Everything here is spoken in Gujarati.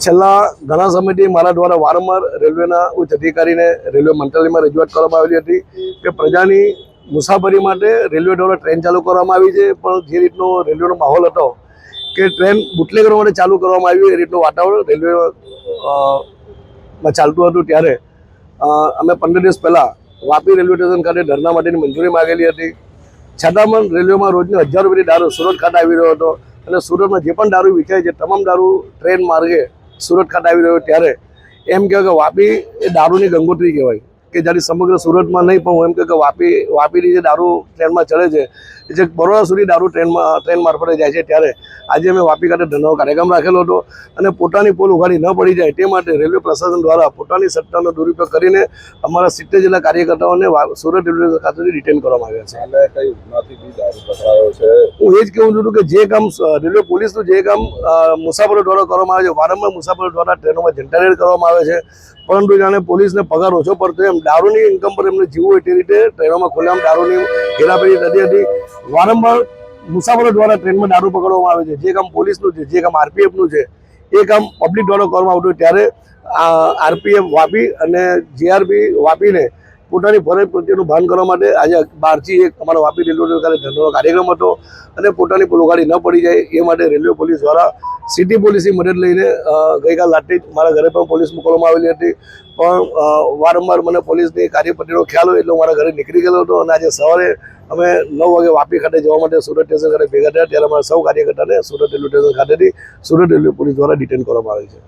છેલ્લા ઘણા સમયથી મારા દ્વારા વારંવાર રેલવેના ઉચ્ચ અધિકારીને રેલવે મંત્રાલયમાં રજૂઆત કરવામાં આવેલી હતી કે પ્રજાની મુસાફરી માટે રેલવે દ્વારા ટ્રેન ચાલુ કરવામાં આવી છે, પણ જે રીતનો રેલવેનો માહોલ હતો કે ટ્રેન બુટલેગરો માટે ચાલુ કરવામાં આવી એ રીતનું વાતાવરણ રેલવેમાં ચાલતું હતું, ત્યારે અમે 15 દિવસ પહેલાં વાપી રેલવે સ્ટેશન ખાતે ધરના માટેની મંજૂરી માગેલી હતી. છતાં પણ રેલવેમાં રોજની હજારો રૂપિયાની દારૂ સુરત ખાતે આવી રહ્યો હતો અને સુરતમાં જે પણ દારૂ વેચાય છે તમામ દારૂ ટ્રેન માર્ગે સુરત ખાતે આવી રહ્યો. ત્યારે એમ કહેવાય કે વાપી એ દારૂની ગંગોત્રી કહેવાય કે જ્યારે સમગ્ર સુરતમાં નહીં, પણ હું એમ કહું કે વાપીની જે દારૂ ટ્રેનમાં ચડે છે જે બરોડા સુધી દારૂ ટ્રેન મારફતે જાય છે. ત્યારે આજે અમે વાપી ખાતે ધરણાનો કાર્યક્રમ રાખેલો હતો અને પોતાની પોલ ઉઘાડી ન પડી જાય તે માટે રેલવે પ્રશાસન દ્વારા પોતાની સત્તાનો દુરુપયોગ કરીને અમારા 70 જેટલા કાર્યકર્તાઓને સુરત રેલવે ખાતેથી ડિટેન કરવામાં આવ્યા છે. હું એ જ કહેવું છું કે જે કામ રેલવે પોલીસનું જે કામ મુસાફરો દ્વારા કરવામાં આવે છે, વારંવાર મુસાફરો દ્વારા ટ્રેનોમાં જંટારેડ કરવામાં આવે છે, પરંતુ જાણે પોલીસને પગાર ઓછો પડતો એમ દારૂની ઇન્કમ પર એમને જીવવું હોય તે રીતે ટ્રેનોમાં ખુલ્લામ દારૂની હેરાફેરી થતી હતી. વારંવાર મુસાફરો દ્વારા ટ્રેનમાં દારૂ પકડવામાં આવે છે. જે કામ પોલીસનું છે, જે કામ આરપીએફનું છે, એ કામ પબ્લિક દ્વારા કરવામાં આવતું. ત્યારે આરપીએફ વાપી અને જીઆરપી વાપીને પોતાની ફરજ પ્રત્યેનું ભાન કરવા માટે આજે 12થી 1 અમારા વાપી રેલવે ખાતે ધરણાનો કાર્યક્રમ હતો અને પોતાની પોલ ઉઘાડી ન પડી જાય એ માટે રેલવે પોલીસ દ્વારા સિટી પોલીસની મદદ લઈને ગઈકાલ રાતથી જ મારા ઘરે પણ પોલીસ મોકલવામાં આવેલી હતી, પણ વારંવાર મને પોલીસની કાર્યપદ્ધતિનો ખ્યાલ હોય એટલે મારા ઘરે નીકળી ગયેલો હતો અને આજે સવારે અમે 9 વાગે વાપી ખાતે જવા માટે સુરત સ્ટેશન ખાતે ભેગા થયા. ત્યારે અમારા સૌ કાર્યકર્તાને સુરત રેલવે સ્ટેશન ખાતેથી સુરત રેલવે પોલીસ દ્વારા ડિટેન કરવામાં આવી છે.